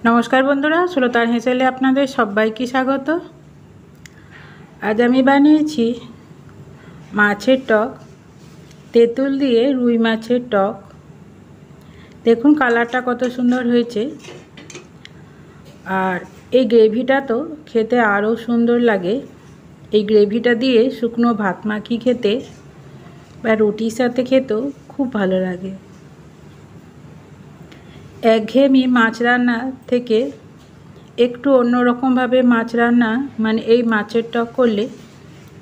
नमस्कार बंधुरा सुलतार हेसेले आपनादेर सबाइके स्वागत। आज आमी बानिয়েছি माछेर टक, तेतुल दिए रुई माछेर टक। देखुन कालारटा कत सुंदर हয়েছে और এই গ্রেভিটা तो খেতে আরও সুন্দর লাগে। এই গ্রেভিটা দিয়ে শুকনো ভাত মাখিয়ে খেতে বা রুটির সাথে খেতেও খুব ভালো লাগে। একঘেয়েমি মাছ রান্না থেকে একটু অন্যরকম ভাবে মাছ রান্না মানে এই মাছের টক করলে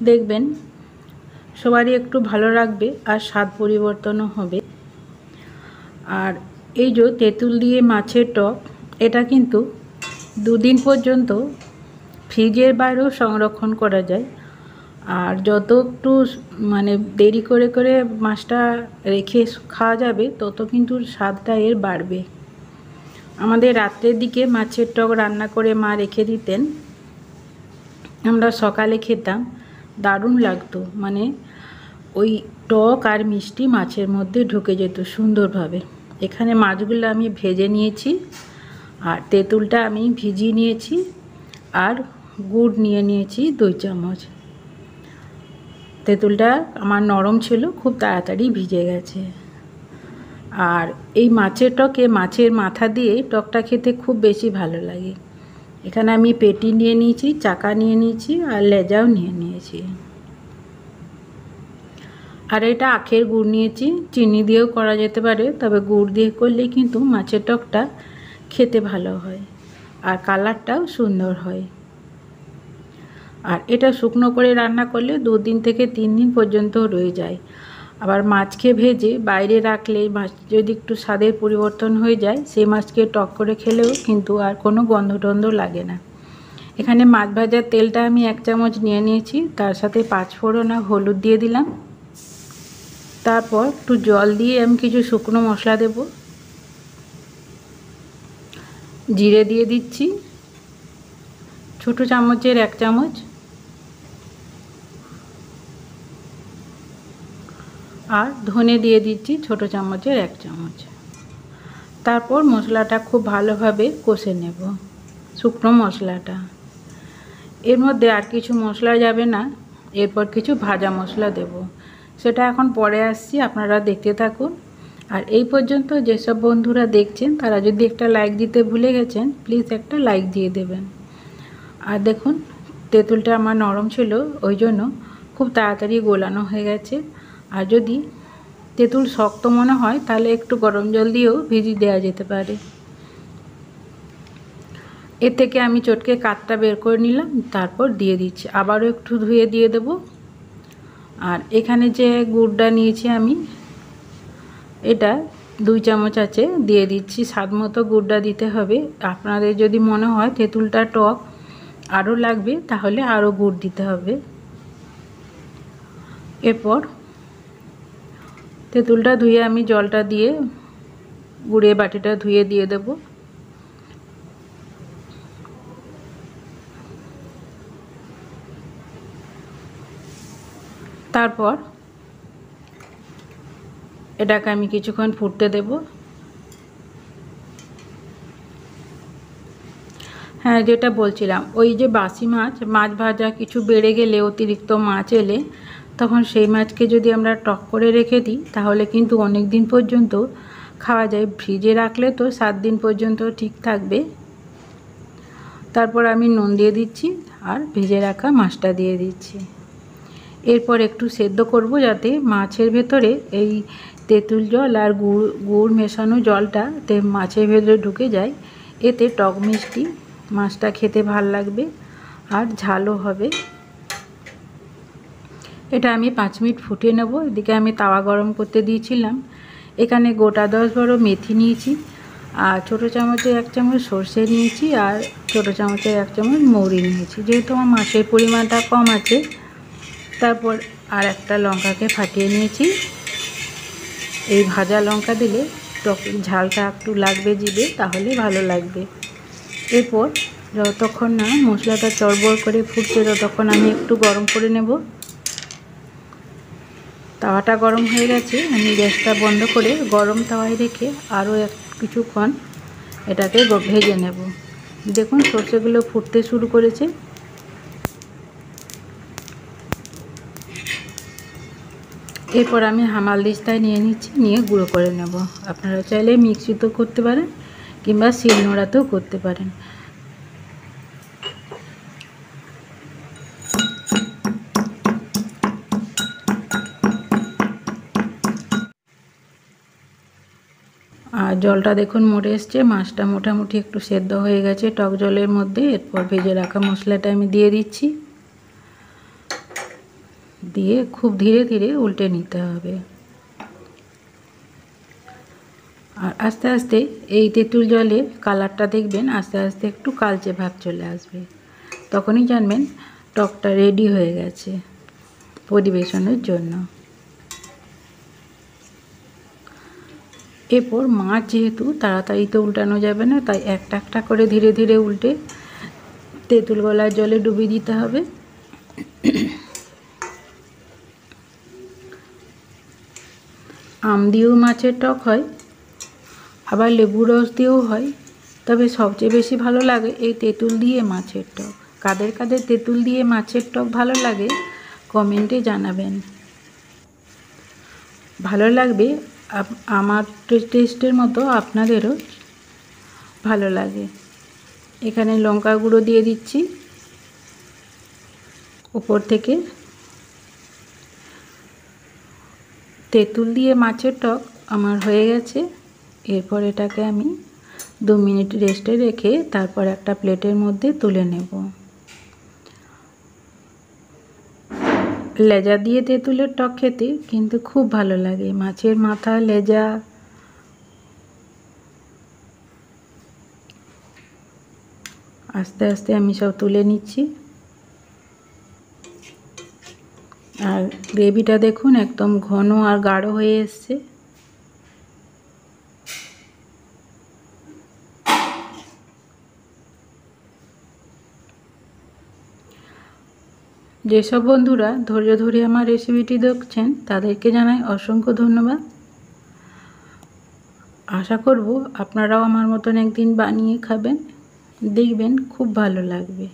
দেখবেন সবারই একটু ভালো লাগবে আর স্বাদ পরিবর্তনও হবে। আর এই যে তেঁতুল দিয়ে মাছের টক, এটা কিন্তু দুদিন পর্যন্ত ফ্রিজের বাইরেও সংরক্ষণ করা যায়। আর যত একটু মানে দেরি করে করে মাছটা রেখে খাওয়া যাবে তত কিন্তু স্বাদটা এর বাড়বে। আমাদের রাত্রের দিকে মাছের টক রান্না করে মা রেখে দিতেন, আমরা সকালে খেতাম, দারুণ লাগতো। মানে ওই টক আর মিষ্টি মাছের মধ্যে ঢুকে যেত সুন্দরভাবে। এখানে মাছগুলো আমি ভেজে নিয়েছি আর তেঁতুলটা আমি ভিজিয়ে নিয়েছি আর গুড় নিয়ে নিয়েছি 2 চামচ। তেঁতুলটা আমার নরম ছিল, খুব তাড়াতাড়ি ভিজে গেছে। আর এই মাছের টকে মাছের মাথা দিয়ে টকটা খেতে খুব বেশি ভালো লাগে। এখানে আমি পেটি নিয়ে নিয়েছি, চাকা নিয়ে নিয়েছি আর লেজাও নিয়ে নিয়েছি। আর এটা আখের গুড় নিয়েছি, চিনি দিয়েও করা যেতে পারে, তবে গুড় দিয়ে করলে কিন্তু মাছের টকটা খেতে ভালো হয় আর কালারটাও সুন্দর হয়। আর এটা শুকনো করে রান্না করলে 2 দিন থেকে 3 দিন পর্যন্ত রয়ে যায়। আবার মাছকে ভেজে বাইরে রাখলে মাছ যদি একটু স্বাদের পরিবর্তন হয়ে যায়, সেই মাছকে টক করে খেলেও কিন্তু আর কোনো গন্ধ টন্ধ লাগে না। এখানে মাছ ভাজার তেলটা আমি 1 চামচ নিয়ে নিয়েছি, তার সাথে 5 ফোড়ন আর হলুদ দিয়ে দিলাম। তারপর একটু জল দিয়ে আমি কিছু শুকনো মশলা দেব। জিরে দিয়ে দিচ্ছি ছোটো চামচের 1 চামচ, আর ধনে দিয়ে দিচ্ছি ছোটো চামচের 1 চামচ। তারপর মশলাটা খুব ভালোভাবে কষে নেব, শুকনো মশলাটা। এর মধ্যে আর কিছু মশলা যাবে না, এরপর কিছু ভাজা মশলা দেব, সেটা এখন পরে আসছি, আপনারা দেখতে থাকুন। আর এই পর্যন্ত যেসব বন্ধুরা দেখছেন তারা যদি একটা লাইক দিতে ভুলে গেছেন, প্লিজ একটা লাইক দিয়ে দেবেন। আর দেখুন তেঁতুলটা আমার নরম ছিল, ওই জন্য খুব তাড়াতাড়ি গোলানো হয়ে গেছে। আর যদি তেঁতুল শক্ত মনে হয় তাহলে একটু গরম জল দিয়েও ভিজিয়ে দেওয়া যেতে পারে। এর থেকে আমি চটকে কাঠটা বের করে নিলাম, তারপর দিয়ে দিচ্ছি, আবারও একটু ধুয়ে দিয়ে দেব। আর এখানে যে গুড়টা নিয়েছি আমি, এটা 2 চামচ আছে, দিয়ে দিচ্ছি। স্বাদ মতো গুড়টা দিতে হবে। আপনাদের যদি মনে হয় তেঁতুলটা টক আরও লাগবে তাহলে আরও গুড় দিতে হবে। এরপর তেঁতুলটা ধুয়ে আমি জলটা দিয়ে গুড়ের বাটিটা ধুয়ে দিয়ে দেব। তারপর এটাকে আমি কিছুক্ষণ ফুটতে দেব। হ্যাঁ, যেটা বলছিলাম, ওই যে বাসি মাছ ভাজা কিছু বেড়ে গেলে, অতিরিক্ত মাছ এলে, তখন সেই মাছকে যদি আমরা টক করে রেখে দিই তাহলে কিন্তু অনেক দিন পর্যন্ত খাওয়া যায়। ফ্রিজে রাখলে তো 7 দিন পর্যন্ত ঠিক থাকবে। তারপর আমি নুন দিয়ে দিচ্ছি আর ভেজে রাখা মাছটা দিয়ে দিচ্ছি। এরপর একটু সেদ্ধ করব যাতে মাছের ভেতরে এই তেঁতুল জল আর গুড় মেশানো জলটা মাছের ভেতরে ঢুকে যায়। এতে টক মিষ্টি মাছটা খেতে ভাল লাগবে আর ঝালও হবে। এটা আমি 5 মিনিট ফুটিয়ে নেব। এদিকে আমি তাওয়া গরম করতে দিয়েছিলাম। এখানে গোটা 10-12 মেথি নিয়েছি আর ছোটো চামচের 1 চামচ সর্ষে নিয়েছি আর ছোটো চামচের 1 চামচ মৌরি নিয়েছি, যেহেতু আমার মাছের পরিমাণটা কম আছে। তারপর আর একটা লঙ্কাকে ফাটিয়ে নিয়েছি। এই ভাজা লঙ্কা দিলে টকের ঝালটা একটু লাগবে জিভে, তাহলে ভালো লাগবে। এরপর যতক্ষণ না মশলাটা চড়বড় করে ফুটছে ততক্ষণ আমি একটু গরম করে নেব। তাওয়াটা গরম হয়ে গেছে, আমি গ্যাসটা বন্ধ করে গরম তাওয়ায় রেখে আরও কিছুক্ষণ এটাকে ভেজে নেব। দেখুন সর্ষেগুলো ফুটতে শুরু করেছে। এরপর আমি হামালদিস্তায় নিয়ে নিচ্ছি, নিয়ে গুঁড়ো করে নেব। আপনারা চাইলে মিক্সিতেও করতে পারেন কিংবা শিলনোড়াতেও করতে পারেন। আর জলটা দেখুন মরে এসছে, মাছটা মোটামুটি একটু সেদ্ধ হয়ে গেছে টক জলের মধ্যে। এরপর ভেজে রাখা মশলাটা আমি দিয়ে দিচ্ছি, দিয়ে খুব ধীরে ধীরে উল্টে নিতে হবে। আর আস্তে আস্তে এই তেঁতুল জলে কালারটা দেখবেন আস্তে আস্তে একটু কালচে ভাব চলে আসবে, তখনই জানবেন টকটা রেডি হয়ে গেছে পরিবেশনের জন্য। এরপর মাছ যেহেতু তাড়াতাড়ি তো উল্টানো যাবে না, তাই একটা একটা করে ধীরে ধীরে উল্টে তেঁতুল গলার জলে ডুবিয়ে দিতে হবে। আম দিয়েও মাছের টক হয়, আবার লেবু রস দিয়েও হয়, তবে সবচেয়ে বেশি ভালো লাগে এই তেঁতুল দিয়ে মাছের টক। কাদের কাদের তেঁতুল দিয়ে মাছের টক ভালো লাগে কমেন্টে জানাবেন। ভালো লাগবে আমার টেস্টের মতো আপনাদেরও ভালো লাগে। এখানে লঙ্কা গুঁড়ো দিয়ে দিচ্ছি উপর থেকে। তেঁতুল দিয়ে মাছের টক আমার হয়ে গেছে। এরপর এটাকে আমি 2 মিনিট রেস্টে রেখে তারপর একটা প্লেটের মধ্যে তুলে নেব। লেজা দিয়ে তেঁতুলের টক খেতে কিন্তু খুব ভালো লাগে, মাছের মাথা, লেজা। আস্তে আস্তে আমি সব তুলে নিচ্ছি। আর গ্রেভিটা দেখুন একদম ঘন আর গাঢ় হয়ে এসছে। যেসব বন্ধুরা ধৈর্য ধরে আমার রেসিপিটি দেখছেন তাদেরকে জানাই অসংখ্য ধন্যবাদ। আশা করব আপনারাও আমার মতন একদিন বানিয়ে খাবেন, দেখবেন খুব ভালো লাগবে।